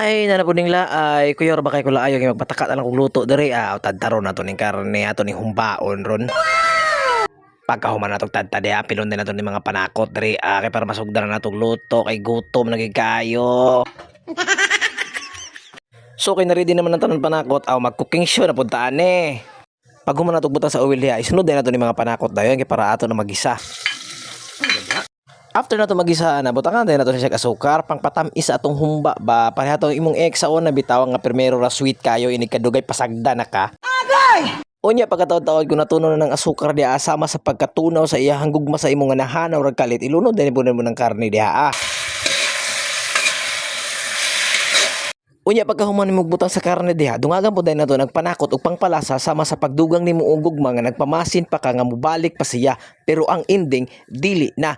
Ay na po ningla ay kuya ba kay kula ayo magpataka na lang kog luto diri tadtaro na to ning karne ato ning humbaon ron. Pagkahuman natog tadta diha pilon din nato ni mga panakot diri kay para masugdan na natog luto kay gutom na gid kayo. So kay na-ready naman ang tanan panakot mag-cooking show na punta ani. Pag human natog butang sa oil diha isunod din nato ni mga panakot dayon kay para ato na magisa. After na ito mag-isa na, butangan din na ito siya asukar, pang patamis atong humba ba, pareha itong imong exaon na bitawang nga primero ra sweet kayo, inikadugay pasagda na ka. Agay! Unya, pagkataon-taon ko natuno na ng asukar diha, asama sa pagkatunaw sa iyahang gugma sa imong nahanaw rag kalit, ilunod din mo ng karne diha Unya, pagkahuman mo butang sa karne diha, dungagan po din na ito nagpanakot o pangpalasa sama sa pagdugang ni mo gugma nga nagpamasin pa ka nga mubalik pa siya, pero ang ending, dili na.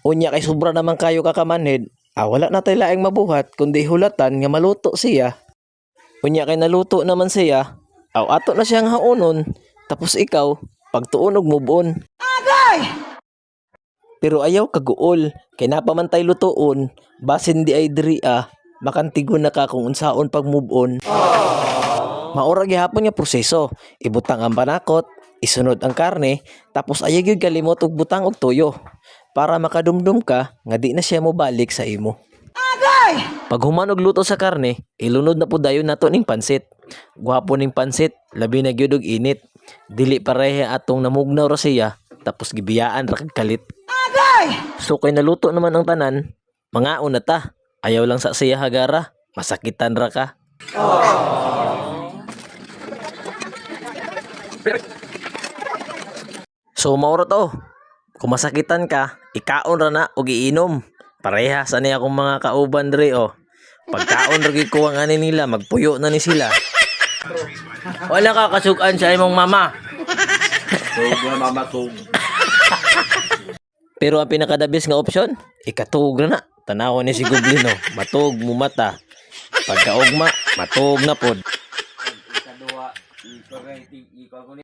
Unya kay sobra naman kayo kakamanhid, wala na tayo laing mabuhat kundi hulatan nga maluto siya. Unya kay naluto naman siya, ato na siyang haunon, tapos ikaw, pagtuunog move on. Agay! Pero ayaw kaguol, kay napamantay lutoon, basin di ay diri makantigo na ka kung unsaon pag move on. Maura gihapon nga proseso, ibutang ang panakot, isunod ang karne, tapos ayaw gyud kalimot og butang og tuyo para makadumdum ka nga di na siya mo balik sa imo. Agay! Pag humanog luto sa karne, ilunod na po dayon nato ning pansit. Gwapo ning pansit, labi na gyud og init. Dili pareha atong namugnaw ra siya, tapos gibiyaan ra kag kalit. Agay! So kay naluto naman ang tanan, mangaon na ta. Ayaw lang sa siya hagara, masakitan ra ka. So maura to. Kung masakitan ka, ikaon ra na og iinom. Pareha sa niya akong mga kauban diri Pagkaon ra gyud ko ang ani nila, magpuyo na ni sila. Wala ka kasukan sa imong mama. Mama tug. Pero ang pinakadabis nga option, ikatug na. Tanaw ni si Goblin matug mo mata. Pagkaugma, matug na pod.